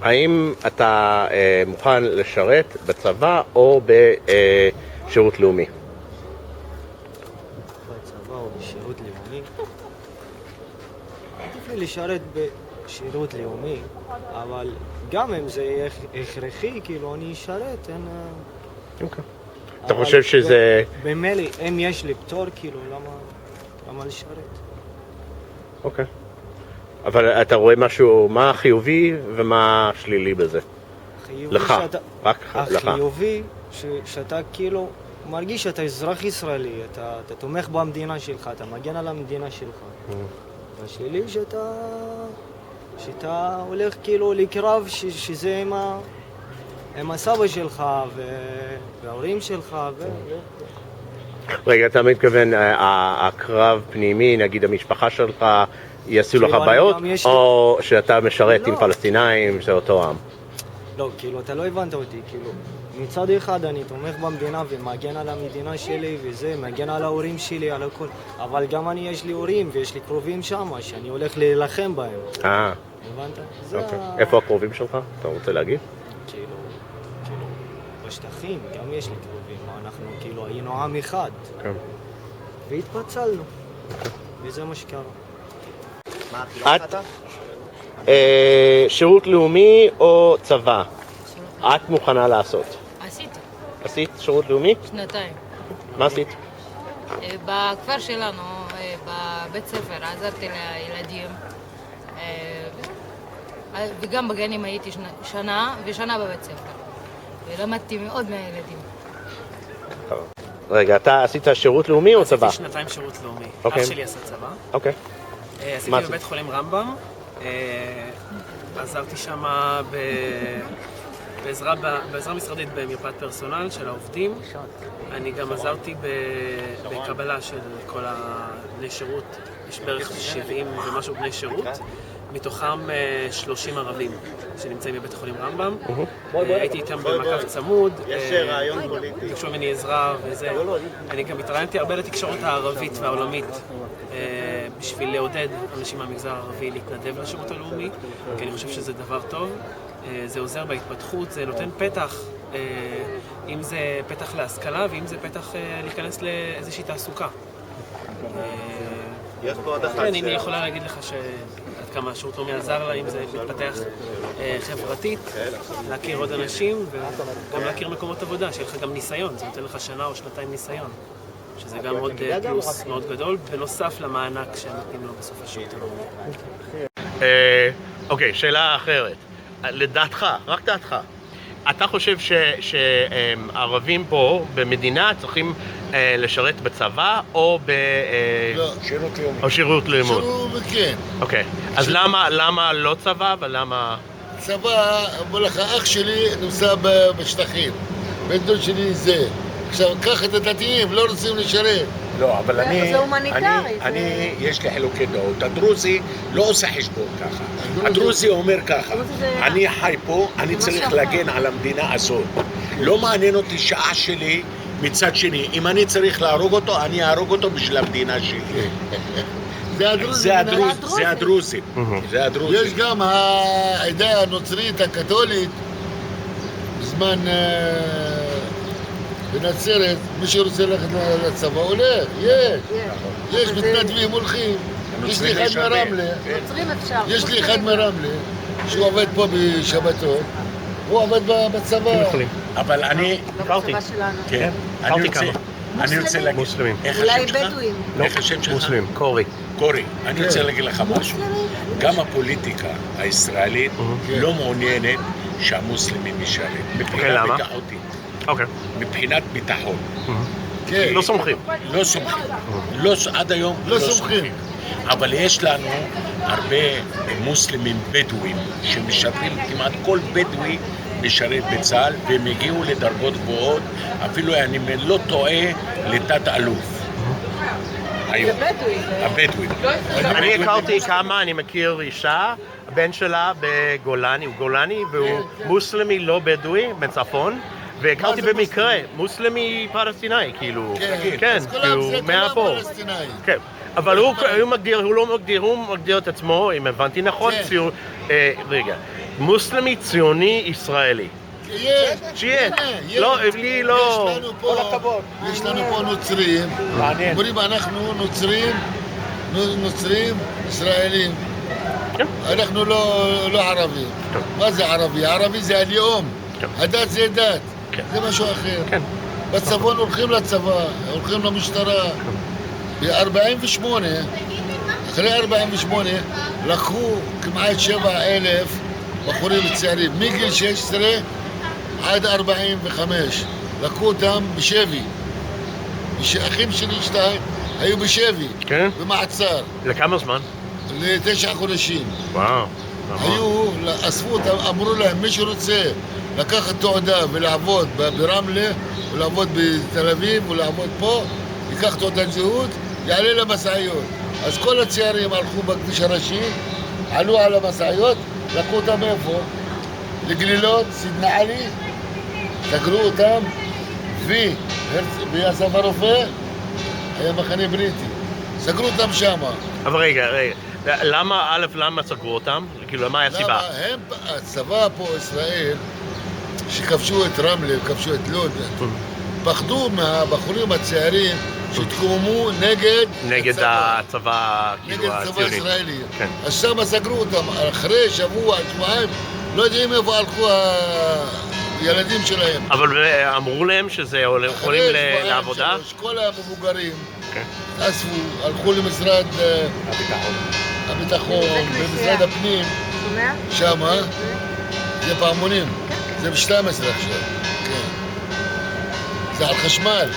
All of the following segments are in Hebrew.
האם אתה מוכן לשרת בצבא או בשירות לאומי? בצבא או בשירות לאומי? עדיף לי לשרת בשירות לאומי, אבל גם אם זה הכרחי, כאילו אני אשרת, אין... אוקיי. אתה חושב שזה... במילא, אם יש לי פטור, כאילו, למה לשרת? אוקיי. אבל אתה רואה משהו, מה חיובי ומה שלילי בזה? לך, רק לך. החיובי, שאתה כאילו מרגיש שאתה אזרח ישראלי, אתה תומך במדינה שלך, אתה מגן על המדינה שלך. והשלילי שאתה הולך כאילו לקרב שזה עם הסבא שלך וההורים שלך רגע, אתה מתכוון, הקרב פנימי, נגיד המשפחה שלך, יעשו לך בעיות, או שאתה משרת עם פלסטינאים, זה אותו עם? לא, כאילו, אתה לא הבנת אותי, כאילו, מצד אחד אני תומך במדינה ומגן על המדינה שלי וזה, מגן על ההורים שלי, על הכל, אבל גם יש לי הורים ויש לי קרובים שם, שאני הולך להילחם בהם. הבנת? איפה הקרובים שלך? אתה רוצה להגיד? כאילו, בשטחים, גם יש לי קרובים, אנחנו כאילו היינו עם אחד. והתפצלנו, וזה מה שקרה. שירות לאומי או צבא? את מוכנה לעשות? עשיתי. עשית שירות לאומי? שנתיים. מה עשית? בכפר שלנו, בבית ספר, עזרתי לילדים. וגם בגנים הייתי שנה ושנה בבית ספר. ולמדתי מאוד מהילדים. רגע, אתה עשית שירות לאומי או צבא? עשיתי שנתיים שירות לאומי. אח שלי עשה צבא. אוקיי. עשיתי בבית חולים רמב"ם. עזרתי שם בעזרה משרדית במרפאת פרסונל של העובדים. אני גם עזרתי בקבלה של כל בני שירות. יש בערך 70 ומשהו בני שירות. מתוכם 30 ערבים שנמצאים בבית החולים רמב"ם. הייתי איתם במעקב צמוד, ביקשו ממני עזרה וזה. אני גם התראיינתי הרבה לתקשורת הערבית והעולמית בשביל לעודד אנשים מהמגזר הערבי להתנדב לשירות הלאומי, כי אני חושב שזה דבר טוב. זה עוזר בהתפתחות, זה נותן פתח, אם זה פתח להשכלה ואם זה פתח להיכנס לאיזושהי תעסוקה. אני יכולה להגיד לך שעד כמה השירות לאומי עזר לה, אם זה מתפתח חברתית, להכיר עוד אנשים וגם להכיר מקומות עבודה, שיהיה לך גם ניסיון, זה נותן לך שנה או שנתיים ניסיון, שזה גם עוד פלוס מאוד גדול, בנוסף למענק שנותנים לו בסוף השירות הלאומי. אוקיי, שאלה אחרת. לדעתך, רק דעתך, אתה חושב שערבים פה במדינה צריכים לשרת בצבא או שירות לאומי. או שירות לאומי? שירות, כן. אוקיי, אז למה לא צבא ולמה... צבא, אמר לך, אח שלי נוסע בשטחים, בן דוד שלי זה. עכשיו, קח את הדתיים, לא רוצים לשרת. לא, אבל זה הומניטרי. יש לי חילוקי דעות. הדרוזי לא עושה חשבון ככה. הדרוזי אומר ככה, אני חי פה, אני צריך להגן על המדינה הזאת. לא מעניין אותי שעה שלי מצד שני. אם אני צריך להרוג אותו, אני אהרוג אותו בשביל המדינה שלי. זה הדרוזי. יש גם העדה הנוצרית, הקתולית, בזמן בנצרת, מי שרוצה ללכת לצבא הולך, יש מתנדבים, הולכים. יש לי אחד מרמלה, שהוא עובד פה בשבתות, הוא עובד בצבא. אבל אני... כן, אני רוצה להגיד... מוסלמים. אולי בדואים. איך השם שלך? מוסלמים, קורי. אני רוצה להגיד לך משהו. גם הפוליטיקה הישראלית לא מעוניינת שהמוסלמים ישרת. מבחינה ביטחונית. מבחינת ביטחון. לא סומכים. עד היום לא סומכים. אבל יש לנו הרבה מוסלמים בדואים שמשרתים, כמעט כל בדואי משרת בצה"ל והם הגיעו לדרגות גבוהות, אפילו אני לא טועה לתת אלוף. הבדואים. אני הכרתי כמה, אני מכיר אישה, הבן שלה בגולני, הוא גולני והוא מוסלמי לא בדואי בצפון, והכרתי במקרה, מוסלמי פלסטיני, כאילו, כן, כאילו, מהפה. כן, אבל הוא לא מגדיר, הוא מגדיר את עצמו, אם הבנתי נכון, רגע, מוסלמי, ציוני, ישראלי. שיהיה. לא, לי לא... יש לנו פה נוצרים, אומרים אנחנו נוצרים ישראלים. אנחנו לא ערבים. מה זה ערבי? ערבי זה הלאום, הדת זה דת, זה משהו אחר. בצפון הולכים לצבא, הולכים למשטרה. ב-48, אחרי 48, לקחו כמעט 7,000 בחורים צעירים, מגיל 16 עד 45. לקחו אותם בשבי. אחים שלי שתיים היו בשבי, במעצר. לכמה זמן? ל9 חודשים. וואו. אספו אותם, אמרו להם, מי שרוצה לקחת תעודה ולעבוד ברמלה, ולעבוד בתל אביב, ולעבוד פה, ייקח תעודת זהות, יעלה למשאיות. אז כל הצעירים הלכו בכביש הראשי, עלו על המשאיות, לקחו אותם איפה? לגלילות, סידנה עלי, סגרו אותם, באסף הרופא, היה מחנה בריטי. סגרו אותם שמה. אבל רגע, למה סגרו אותם? כאילו, מה הסיבה? הצבא פה, ישראל, שכבשו את רמלה, כבשו את לוד, פחדו מהבחורים הצעירים שהתקוממו נגד הצבא, כאילו, הציוני. נגד הצבא הישראלי. אז שמה סגרו אותם. אחרי שבוע, שבועיים, לא יודעים איפה הלכו הילדים שלהם. אבל אמרו להם שזה יכולים לעבודה? כל המבוגרים אספו, הלכו למשרד הביטחון, במשרד הפנים, שמה, זה פעמונים, זה ב-12 עכשיו, זה על חשמל.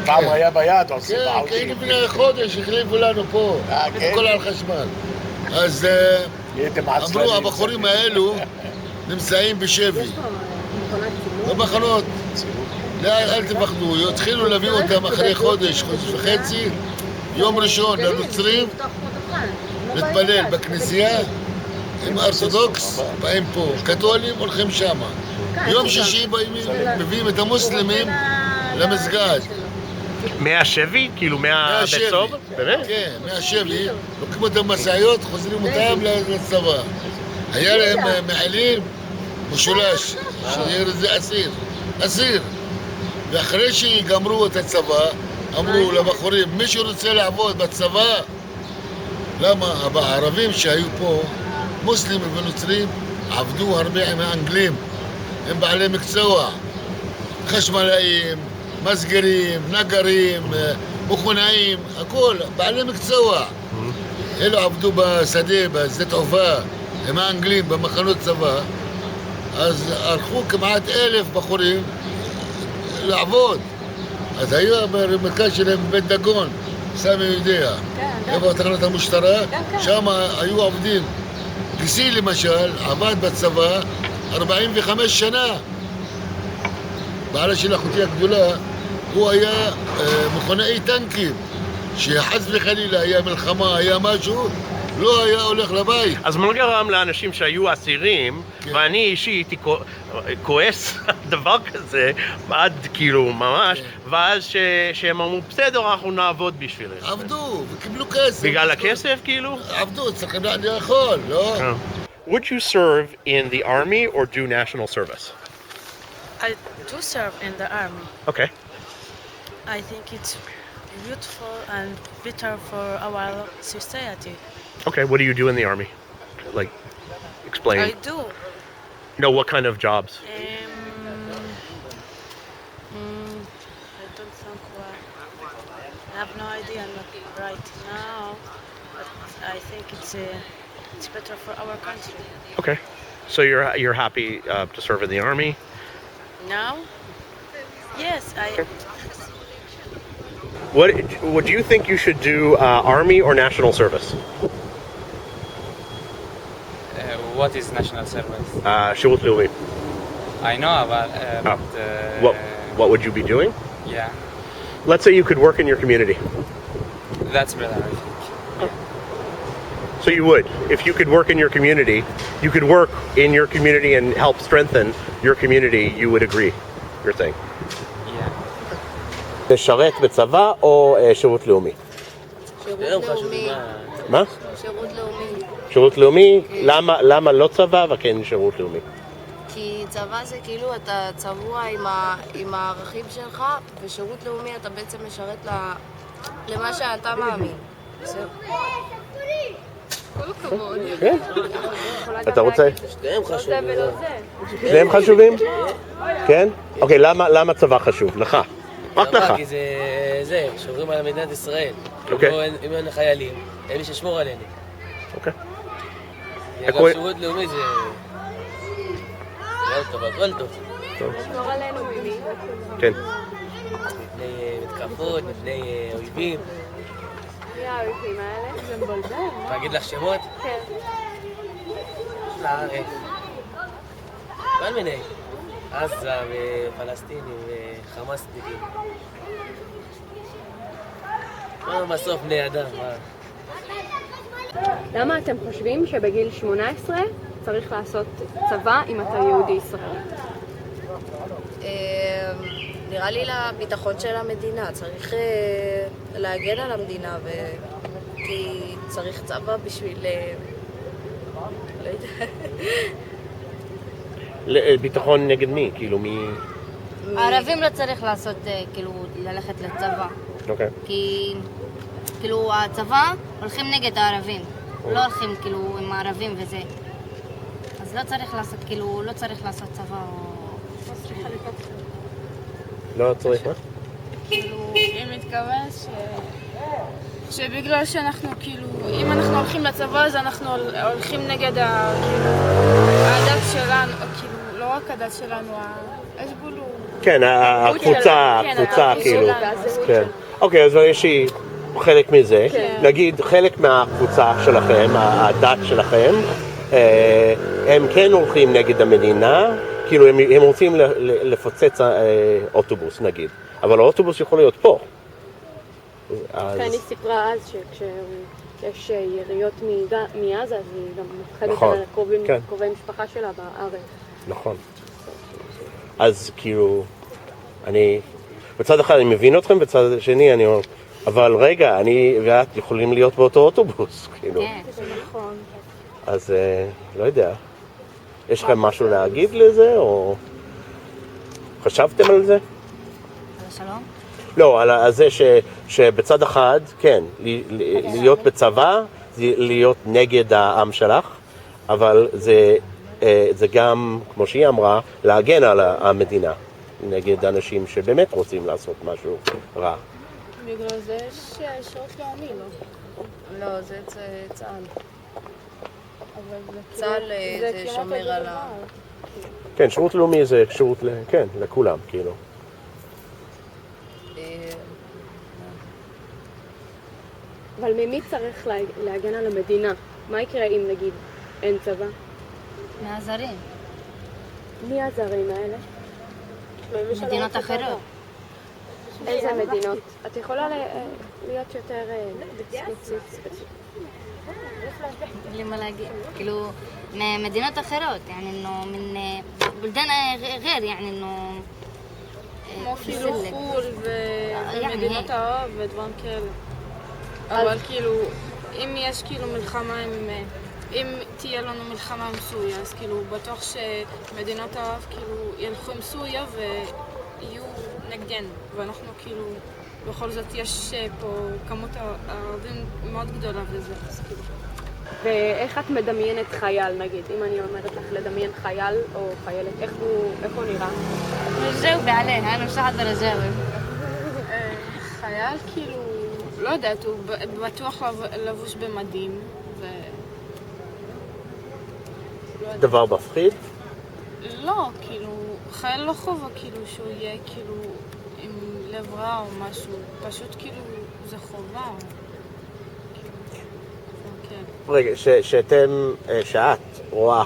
פעם היה ביד, עושים בעודים. כן, לפני חודש החליפו לנו פה, הכל על חשמל. אז אמרו, הבחורים האלו נמצאים בשבי, במחנות. אל תפחדו, התחילו להביא אותם אחרי חודש וחצי, יום ראשון לנוצרים, להתפלל בכנסייה, עם אורתודוקס, באים פה, קתולים הולכים שמה. יום שישי מביאים את המוסלמים למסגד. מהשבי? כאילו מהבית סוהר? באמת? כן, מהשבי, לוקחים אותם משאיות, חוזרים אותם לצבא. היה להם מעלים משולש, שזה אסיר. ואחרי שיגמרו את הצבא, אמרו לבחורים, מי שרוצה לעבוד בצבא, למה? הערבים שהיו פה, מוסלמים ונוצרים, עבדו הרבה עם האנגלים, הם בעלי מקצוע, חשמלאים, מסגרים, נגרים, מכונאים, הכל, בעלי מקצוע. אלו עבדו בשדה, בשדה תעופה, עם האנגלים, במחנות צבא, אז הלכו כמעט 1,000 בחורים לעבוד. אז היה במרכז שלהם בבית דגון, סמי יודע, איפה תחנת המשטרה, שם היו עובדים. גיסי למשל עבד בצבא 45 שנה. בעלה של אחותי הגדולה, הוא היה מכונאי טנקים, שחס וחלילה היה מלחמה, היה משהו, לא היה הולך לבית. אז מה גרם לאנשים שהיו אסירים, ואני אישית כועס דבר כזה, עד כאילו ממש, ואז שהם אמרו, בסדר, אנחנו נעבוד בשבילם. עבדו, וקיבלו כסף. בגלל הכסף כאילו? עבדו, צריכים לאכול, לא? Would you serve in the army or do national service? I do serve in the army. Okay. I think it's beautiful and better for our society. Okay, what do you do in the army? Like, explain. I do. No, what kind of jobs? I don't think I have no idea right now, but I think it's better for our country. Okay. So you're happy to serve in the army? Now? Yes, What do you think you should do, army or national service? What is national service? שירות לאומי. I know about. What would you be doing? Yeah, Let's say you could work in your community. that's better. I think. So you would, if you could work in your community, you could work in your community and help strengthen your community. You would agree, you're saying? Yeah. לשרת בצבא או שירות לאומי? שירות לאומי. מה? שירות לאומי. שירות לאומי? למה לא צבא וכן שירות לאומי? כי צבא זה כאילו אתה צבוע עם הערכים שלך, ושירות לאומי אתה בעצם משרת למה שאתה מאמין. זהו. כל הכבוד. כן. אתה רוצה? שניהם חשובים. שניהם חשובים? כן? אוקיי, למה צבא חשוב? לך. רק לך. כי זה, שומרים על מדינת ישראל. אוקיי. אם אין חיילים, אין מי ששמור עלינו. אוקיי. גם שירות לאומי זה... טוב, הכל טוב. לשמור עלינו ממי? כן. מפני מתקפות, מפני אויבים. מי האויבים האלה? זה מבלבל. להגיד לך שמות? כן. לארץ. כל מיני. עזה ופלסטינים וחמאסניקים. בסוף בני אדם, מה? למה אתם חושבים שבגיל 18 צריך לעשות צבא אם אתה יהודי ישראלי? נראה לי לביטחון של המדינה, צריך להגן על המדינה, כי צריך צבא בשביל... לא יודע. ביטחון נגד מי? כאילו מי... הערבים לא צריך לעשות, כאילו, ללכת לצבא. אוקיי. כי, כאילו, הצבא הולכים נגד הערבים. לא הולכים, כאילו, עם הערבים וזה. אז לא צריך לעשות, כאילו, לא צריך לעשות צבא או... לא צריך, מה? כאילו, היא מתכוונת שבגלל שאנחנו, כאילו, אם אנחנו הולכים לצבא אז אנחנו הולכים נגד הדת שלנו, כאילו, לא רק הדת שלנו, הסגולו. כן, הקבוצה, כאילו. כן. אוקיי, אז יש לי חלק מזה. נגיד, חלק מהקבוצה שלכם, הדת שלכם, הם כן הולכים נגד המדינה, כאילו הם רוצים לפוצץ אוטובוס, נגיד. אבל האוטובוס יכול להיות פה. אני סיפרה אז שכשיש יריות מעזה, אז היא גם מפחדת על קרובי משפחה שלה בארץ. נכון. אז כאילו, בצד אחד אני מבין אתכם, בצד שני אני אומר, אבל רגע, אני ואת יכולים להיות באותו אוטובוס, כאילו. כן, זה נכון. אז לא יודע. יש לכם משהו להגיד לזה, או חשבתם על זה? על השלום? לא, על זה שבצד אחד, כן, להיות בצבא, זה להיות נגד העם שלך, אבל זה גם, כמו שהיא אמרה, להגן על המדינה, נגד אנשים שבאמת רוצים לעשות משהו רע. בגלל זה יש שירות לאומי, לא? לא, זה צה"ל. צה"ל זה שומר על ה... כן, שירות לאומי זה שירות, כן, לכולם, כאילו. אבל ממי צריך להגן על המדינה? מה יקרה אם נגיד אין צבא? מהזרים. מי הזרים האלה? מדינות אחרות. איזה מדינות? את יכולה להיות יותר ספציפית. בלי מה להגיד. כאילו, ממדינות אחרות, يعني إنه من بلدان غير يعني إنه כמו כאילו חול ומדינות ערב ודברים כאלה. אבל כאילו, אם יש כאילו מלחמה אם תהיה לנו מלחמה עם סוריה, אז כאילו בטוח שמדינות ערב כאילו ילכו עם סוריה ויהיו נגדנו, ואנחנו כאילו, בכל זאת יש פה כמות ערבים מאוד גדולה וזה, אז כאילו. ואיך את מדמיינת חייל, נגיד? אם אני אומרת לך לדמיין חייל או חיילת, איך הוא נראה? رجاوب عليها, أنا مش هقدر أجاوب. חייל כאילו, לא יודעת, הוא בטוח לבוש במדים ו... דבר מפחיד? לא, כאילו, חייל לא חובה כאילו שהוא יהיה כאילו עם לב רע או משהו, פשוט כאילו זה חובה. רגע, שאת רואה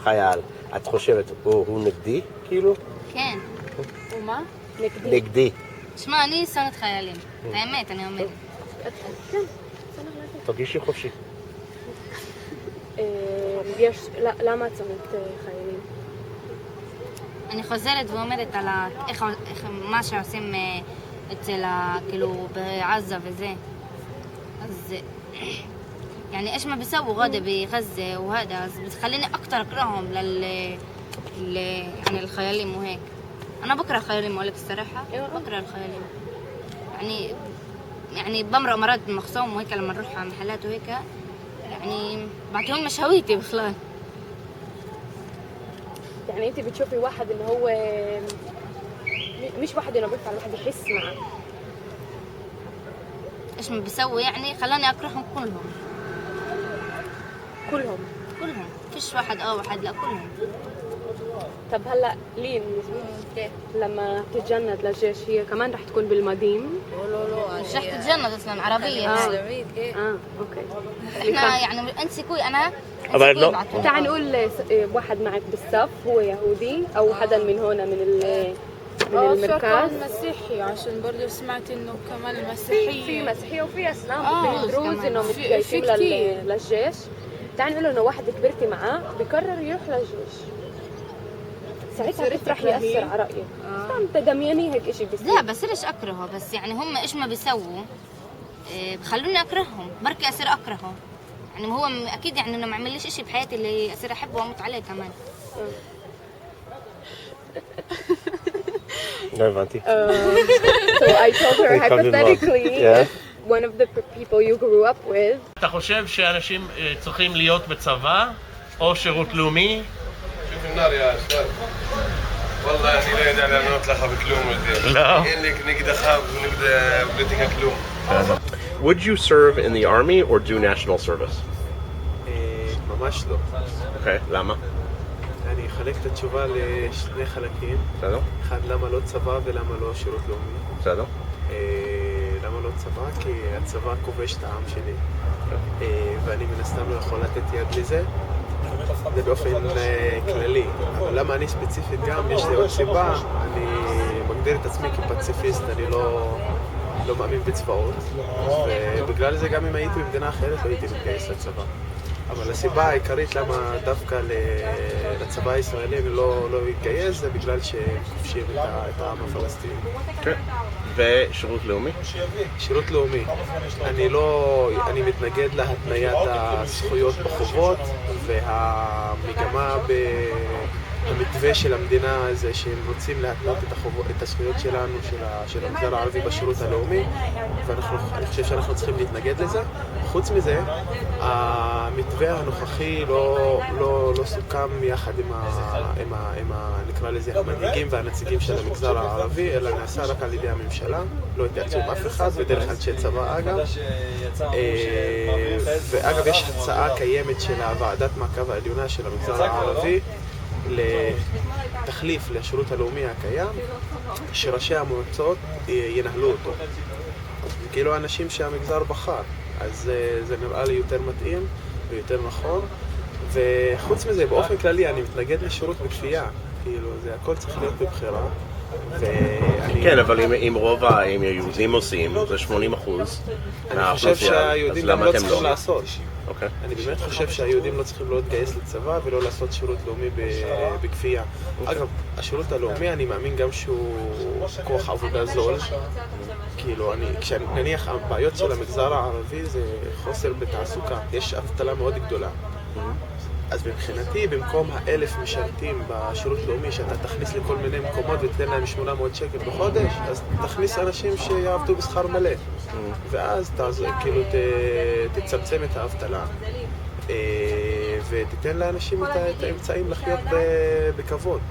חייל, את חושבת, הוא נגדי, כאילו? כן. הוא מה? נגדי. תשמע, אני שונאת חיילים. האמת, אני אומרת. כן. תרגישי חופשי. למה את שונאת חיילים? אני חוזרת ואומרת על איך מה שעושים אצל, כאילו, בעזה וזה. אז يعني ايش ما بيسووا غادة بغزة وهذا بتخليني اكتر اكرههم يعني الخياليم وهيك. انا بكره الخياليم اقول لك الصراحه، بكره الخياليم. يعني بمرق مرات بالمخصوم وهيك لما نروح على محلات وهيك، يعني بعطيهم مشاويتي بخلال. يعني انت بتشوفي واحد اللي هو مش واحد انه بيفعل، واحد يحس معه ايش ما بيسوي يعني خلاني اكرههم كلهم. فيش واحد واحد لا، كلهم. طب هلا لين لما تتجند للجيش هي كمان رح تكون بالمديم؟ مش رح تتجند اصلا عربيه. اوكي. احنا يعني انت كوي انا تعال نقول واحد معك بالصف هو يهودي او حدا من هون من المركز مسيحي، عشان برضه سمعت انه كمان المسيحيه في مسيحيه وفي اسلام في دروز انه متجايين للجيش. تعال نقول انه واحد كبرتي معاه بقرر يروح للجيش، ساعتها كيف رح يأثر على رأيك؟ تدميني هيك اشي بيصير. لا بصيرش اكرهه، بس يعني هم ايش ما بيسووا بخلوني اكرههم، بركي اصير اكرهه. يعني هو اكيد يعني انه ما عمليش اشي بحياتي اللي اصير احبه واموت عليه كمان. So I told her hypothetically one of the people you grew up with. אתה חושב שאנשים צריכים להיות בצבא או שירות לאומי? شوف النار يا أستاذ، والله أنا لا يدعي לענות לך בכלום. לא. אין לי נגד אחר ונגד פוליטיקה כלום. Would you serve in the army or do national service? ממש לא. אוקיי, למה? אני אחלק את התשובה לשני חלקים. בסדר. אחד, למה לא צבא ולמה לא שירות לאומי. בסדר. למה לא צבא? כי הצבא כובש את העם שלי. ואני מן הסתם לא יכול לתת יד לזה. זה באופן כללי. אבל למה אני ספציפית גם, יש לי עוד סיבה. אני מגדיר את עצמי כפציפיסט, אני לא מאמין בצבאות. ובגלל זה גם אם הייתי במדינה אחרת לא הייתי מתגייס לצבא. אבל הסיבה העיקרית למה דווקא לצבא הישראלי אני לא מתגייס זה בגלל שכובשים את העם הפלסטיני. ושירות לאומי? שירות לאומי. אני מתנגד להתניית הזכויות בחובות, והמגמה במתווה של המדינה זה שהם רוצים להתנות את הזכויות שלנו, של המגזר הערבי בשירות הלאומי, ואני חושב שאנחנו צריכים להתנגד לזה. חוץ מזה, המתווה הנוכחי לא סוכם יחד עם נקרא לזה המנהיגים והנציגים של המגזר הערבי, אלא נעשה רק על ידי הממשלה, לא התייעצו עם אף אחד, ודרך אנשי צבא אגב. ואגב יש הצעה קיימת של ועדת מעקב העליונה של המגזר הערבי לתחליף לשירות הלאומי הקיים, שראשי המועצות ינהלו אותו. כאילו אנשים שהמגזר בחר, אז זה נראה לי יותר מתאים ויותר נכון. וחוץ מזה, באופן כללי אני מתנגד לשירות בכפייה, כאילו זה הכל צריך להיות בבחירה. כן, אבל אם רוב היהודים עושים, זה 80%. אני חושב שהיהודים גם לא צריכים לעשות. אני באמת חושב שהיהודים לא צריכים לא להתגייס לצבא ולא לעשות שירות לאומי בכפייה. אגב, השירות הלאומי אני מאמין גם שהוא כוח עבודה זול. כאילו, נניח הבעיות של המגזר הערבי זה חוסר בתעסוקה. יש אבטלה מאוד גדולה. אז מבחינתי, במקום 1,000 משרתים בשירות לאומי שאתה תכניס לכל מיני מקומות ותתן להם 800 שקל בחודש, אז תכניס אנשים שיעבדו בשכר מלא. ואז כאילו תצמצם את האבטלה ותיתן לאנשים את האמצעים לחיות בכבוד.